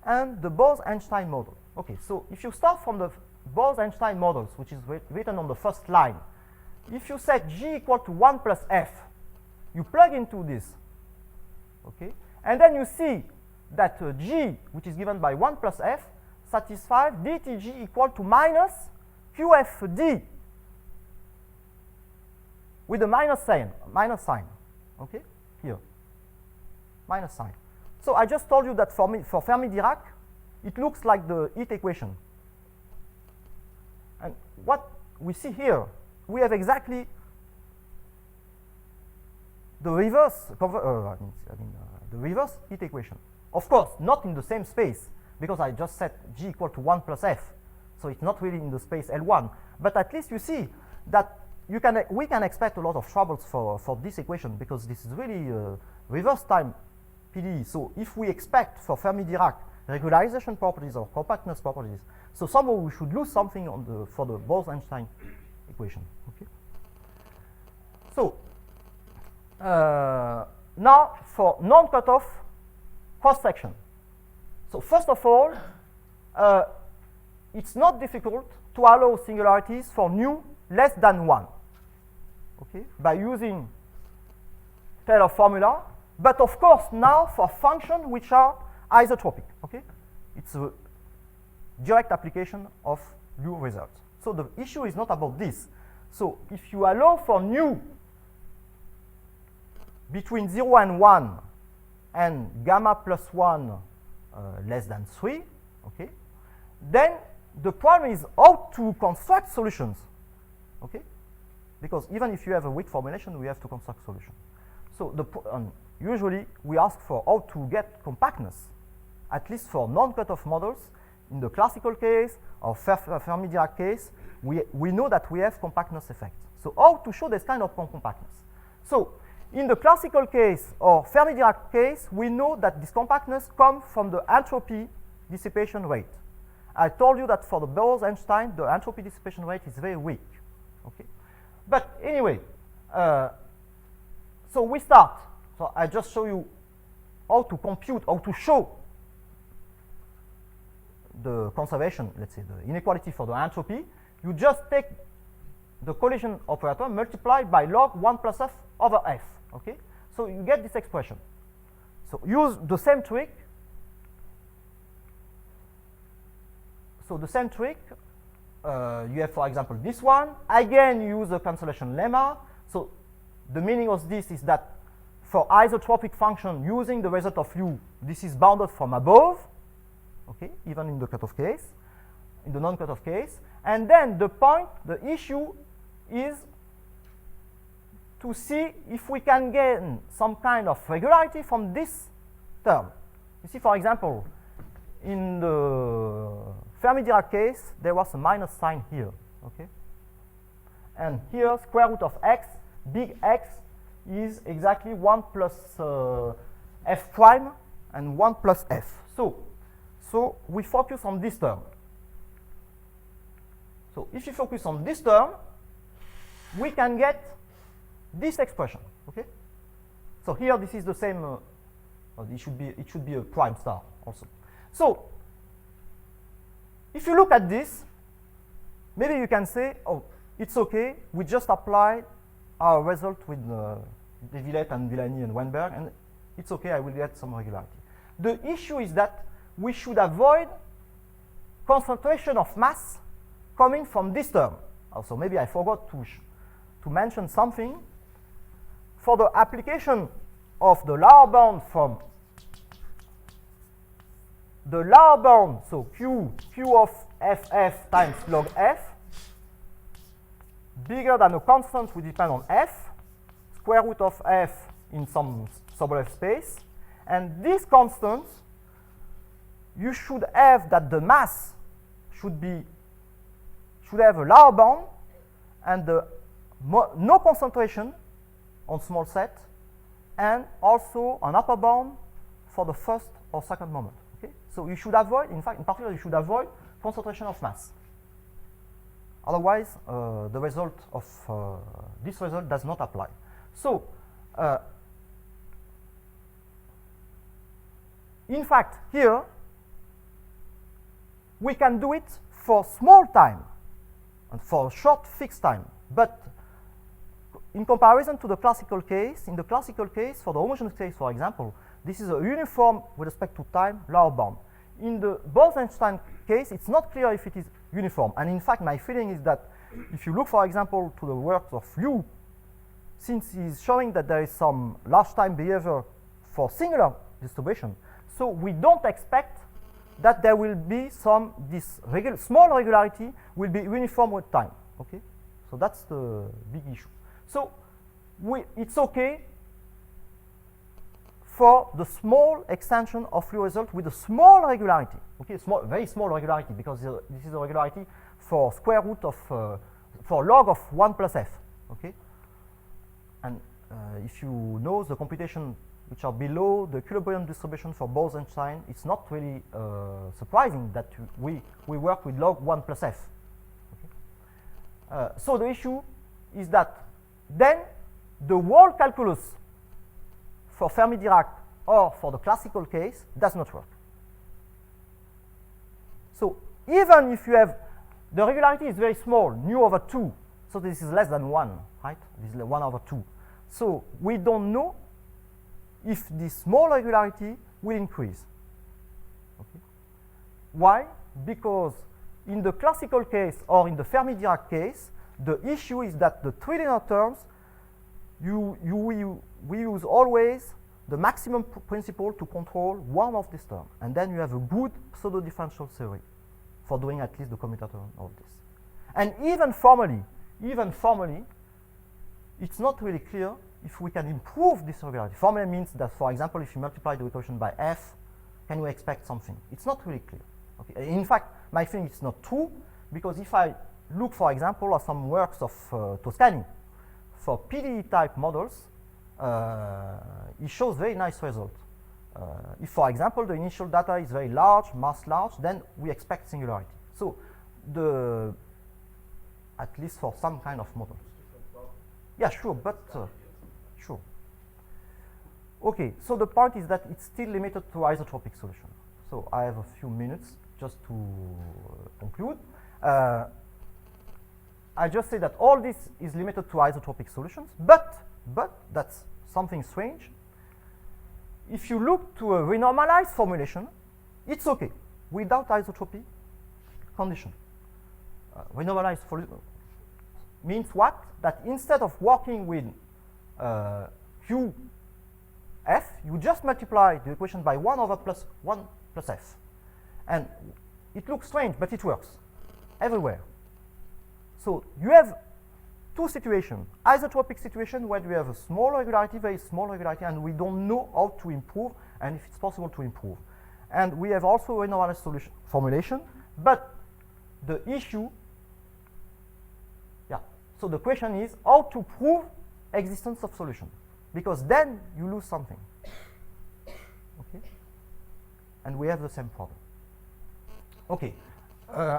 and the Bose-Einstein model. Okay, so if you start from the Bose-Einstein models, which is written on the first line, if you set G equal to 1 plus F, you plug into this, okay, and then you see that G, which is given by 1 plus F, satisfies dTg equal to minus QFD with a minus sign, okay, here, minus sign. So I just told you that for Fermi-Dirac, it looks like the heat equation. And what we see here, we have exactly the reverse, the reverse heat equation. Of course, not in the same space, because I just set G equal to 1 plus F. So it's not really in the space L1. But at least you see that we can expect a lot of troubles for this equation, because this is really reverse time PDE. So if we expect for Fermi-Dirac regularization properties or compactness properties, so somehow we should lose something for the Bose-Einstein equation. Okay. So now for non-cutoff cross section. So first of all, it's not difficult to allow singularities for nu less than 1. Okay, by using Taylor formula. But of course, now for functions which are isotropic. Okay, it's a direct application of Liu results. So the issue is not about this. So if you allow for nu between 0 and 1 and gamma plus 1 less than 3, okay, then the problem is how to construct solutions okay? Because even if you have a weak formulation, we have to construct solution. So usually we ask for how to get compactness, at least for non-cutoff models. In the classical case or Fermi-Dirac case, we know that we have compactness effect. So how to show this kind of compactness? So in the classical case or Fermi-Dirac case, we know that this compactness comes from the entropy dissipation rate. I told you that for the Bose-Einstein, the entropy dissipation rate is very weak. Okay, but anyway, so we start. So I just show you how to compute, how to show the conservation, let's say the inequality for the entropy. You just take the collision operator multiplied by log 1 plus f over f. Okay, so you get this expression. So use the same trick. So the same trick, you have, for example, this one. Again, you use the cancellation lemma. So the meaning of this is that for isotropic function using the result of u, this is bounded from above, okay, even in the cutoff case, in the non-cutoff case. And then the issue is to see if we can gain some kind of regularity from this term. You see, for example, in the Fermi-Dirac case, there was a minus sign here, okay? And here, square root of x, big X, is exactly 1 plus f prime and 1 plus f. So we focus on this term. So if you focus on this term, we can get this expression, okay? So here, this is the same, it should be a prime star also. So if you look at this, maybe you can say, oh, it's okay, we just apply our result with De Villette and Villani and Weinberg, and it's okay, I will get some regularity. The issue is that we should avoid concentration of mass coming from this term. Also, maybe I forgot to mention something. For the application of the lower bound from the lower bound, so q of ff times log f, bigger than a constant will depend on f, square root of f in some sub-F space, and this constant, you should have that the mass should have a lower bound and no concentration on small set, and also an upper bound for the first or second moment. Okay? So you should avoid, in fact, in particular, you should avoid concentration of mass. Otherwise, the result of this result does not apply. So, in fact, here we can do it for small time and for short fixed time, but in comparison to the classical case, in the classical case, for the homogeneous case, for example, this is a uniform with respect to time lower bound. In the Bose-Einstein case, it's not clear if it is uniform. And in fact, my feeling is that if you look, for example, to the works of Liu, since he's showing that there is some large time behavior for singular distribution, so we don't expect that there will be this small regularity will be uniform with time. Okay, so that's the big issue. So it's okay for the small extension of Liu result with a small regularity. Okay, very small regularity, because this is a regularity for square root of for log of 1 plus f. Okay, and if you know the computation which are below the equilibrium distribution for Bose-Einstein, it's not really surprising that we work with log 1 plus f. Okay? So the issue is that then the whole calculus for Fermi-Dirac or for the classical case does not work. So even if you have, the regularity is very small, nu over 2, so this is less than 1, right? This is 1 over 2. So we don't know if this small regularity will increase. Okay. Why? Because in the classical case or in the Fermi-Dirac case, the issue is that the trilinear terms, we use always the maximum principle to control one of these terms, and then you have a good pseudo-differential theory for doing at least the commutator of this. And even formally, even formally, it's not really clear if we can improve this regularity. Formally means that, for example, if you multiply the equation by f, can you expect something? It's not really clear. Okay. In fact, my feeling it's not true, because if I look, for example, at some works of Toscani for PDE-type models, it shows very nice results. If, for example, the initial data is very large, mass large, then we expect singularity. So, at least for some kind of models. Yeah, sure, but sure. Okay, so the point is that it's still limited to isotropic solution. So I have a few minutes just to conclude. I just say that all this is limited to isotropic solutions, but that's something strange. If you look to a renormalized formulation, it's okay without isotropy condition. Renormalized means what? That instead of working with QF, you just multiply the equation by 1 over plus 1 plus f. And it looks strange, but it works everywhere. So you have two situations. Isotropic situation where we have a small regularity, very small regularity, and we don't know how to improve and if it's possible to improve. And we have also a normalized solution formulation, but the issue, so the question is how to prove existence of solution, because then you lose something. Okay? And we have the same problem. Okay.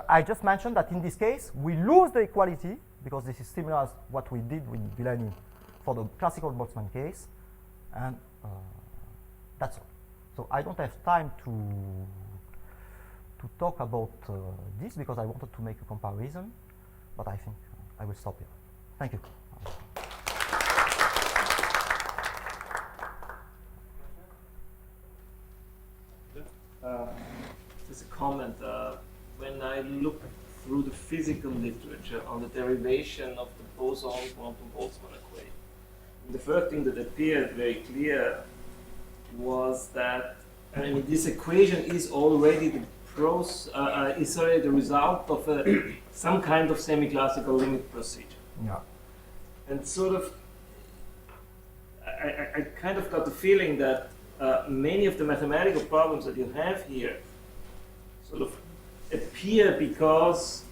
I just mentioned that in this case, we lose the equality, because this is similar to what we did with Villani for the classical Boltzmann case, and that's all. So I don't have time to talk about this, because I wanted to make a comparison, but I think I will stop here. Thank you. Just a comment. When I look through the physical literature on the derivation of the boson quantum Boltzmann equation, the first thing that appeared very clear was that this equation is already the the result of some kind of semi-classical limit procedure. Yeah. And sort of, I kind of got the feeling that many of the mathematical problems that you have here sort of appear because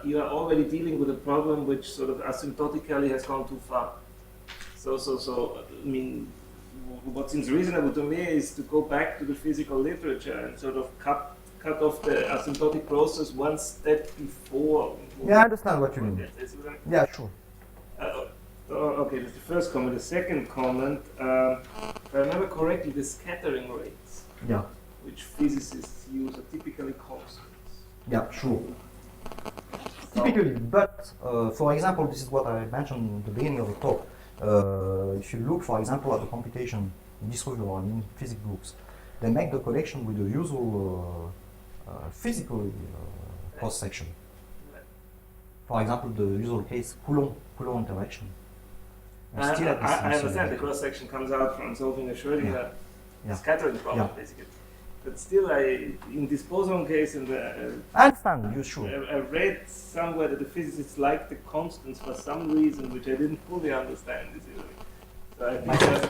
you are already dealing with a problem which sort of asymptotically has gone too far. So I mean, what seems reasonable to me is to go back to the physical literature and sort of cut off the asymptotic process one step before. Yeah, I understand what you mean. Yeah, sure. Okay, that's the first comment. The second comment, if I remember correctly, the scattering rates, which physicists use, are typically constants. Yeah, sure. Typically, but for example, this is what I mentioned in the beginning of the talk. If you look, for example, at the computation in this review or in physics books, they make the connection with the usual physical cross section. For example, the usual case Coulomb interaction. I understand the cross section comes out from solving a Schrödinger scattering problem, basically. But still, in this boson case, I understand. You sure? I read somewhere that the physicists like the constants for some reason, which I didn't fully understand. So I think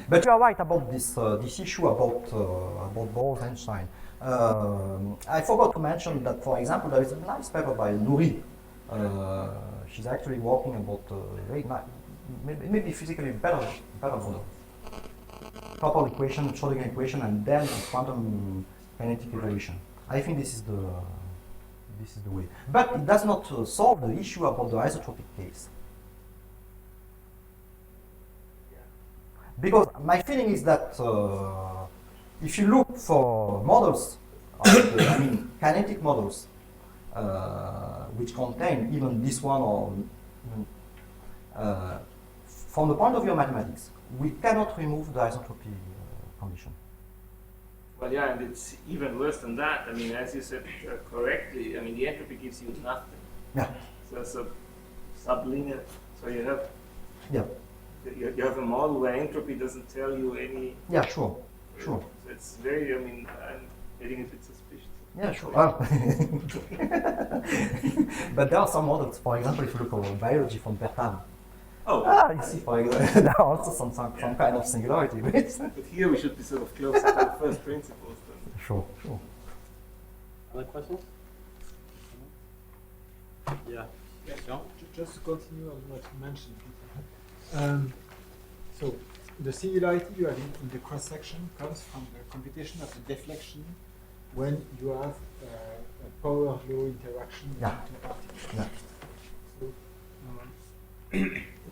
but you are right about this issue about Bose-Einstein. I forgot to mention that, for example, there is a nice paper by Nouri. She's actually working about very nice, maybe physically better model. Couple equation, Schrödinger equation, and then quantum kinetic evolution. I think this is the way. But it does not solve the issue about the isotropic case. Because my feeling is that if you look for models, kinetic models, which contain even this one or from the point of view of mathematics, we cannot remove the isotropy condition. Well, yeah, and it's even worse than that. I mean, as you said correctly, I mean, the entropy gives you nothing. Yeah. So sublinear. So you have. Yeah. You have a model where entropy doesn't tell you any. Yeah, sure. So it's very. I mean, I'm getting a bit suspicious of Yeah, sure. But there are some models, for example, if you look at biology from Bertam. Oh, You see, for example, there are also some kind of singularity. But but here we should be sort of closer to the first principles. Then. sure. Other questions? Yeah. Jiao? Just to continue on what you mentioned, Peter. So the singularity you have in the cross-section comes from the computation of the deflection when you have a power law interaction Yeah. between two particles. Yeah.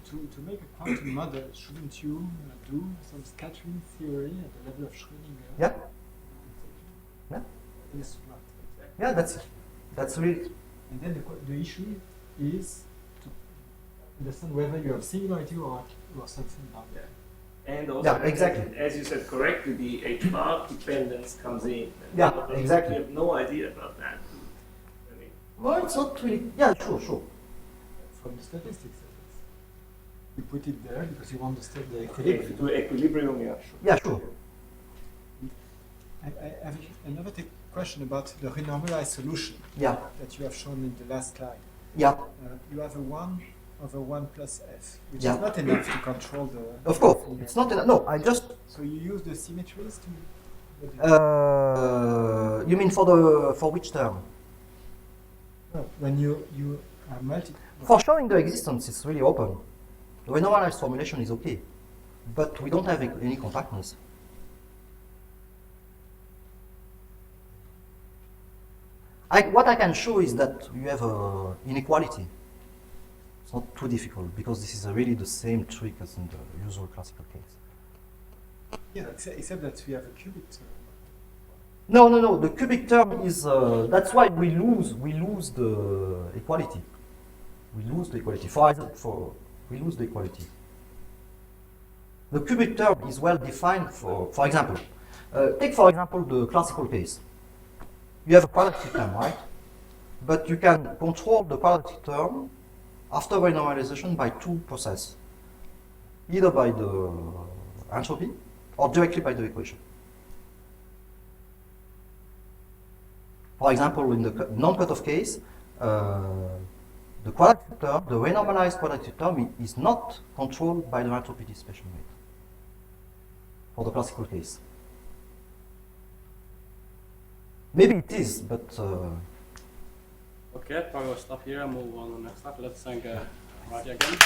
So to make a quantum model, shouldn't you do some scattering theory at the level of Schrödinger? Yeah. Yeah. Yes, not. Yeah, that's really. And then the issue is to understand whether you have singularity or something like that. And also, Yeah, exactly. as you said correctly, the H bar dependence comes in. And Yeah, but exactly. We have no idea about that. I mean, Well, it's not really. Yeah, sure. From the statistics, at least. You put it there because you want to state the if equilibrium. you do equilibrium, yeah, sure. Yeah, sure. I have another question about the renormalized solution Yeah. that you have shown in the last slide. Yeah. You have a 1 over 1 plus f, which Yeah. is not enough to control the... Of course, it's not enough. No, I just. So you use the symmetries to... You mean for which term? No, when you are For showing the existence, it's really open. The renormalized formulation is okay, but we don't have any compactness. What I can show is that you have an inequality. It's not too difficult because this is really the same trick as in the usual classical case. Yeah, except that we have a cubic term. No. The cubic term is that's why we lose the equality. We lose the equality. We lose the equality. The cubic term is well defined for example. Take for example the classical case. You have a quadratic term, right? But you can control the quadratic term after renormalization by two processes, either by the entropy or directly by the equation. For example, in the non-cutoff case, the quadratic term, the renormalized quadratic term is not controlled by the entropy dissipation rate for the classical case. Maybe it is, but Okay, probably we'll stop here and move on to the next slide. Let's thank Radja again.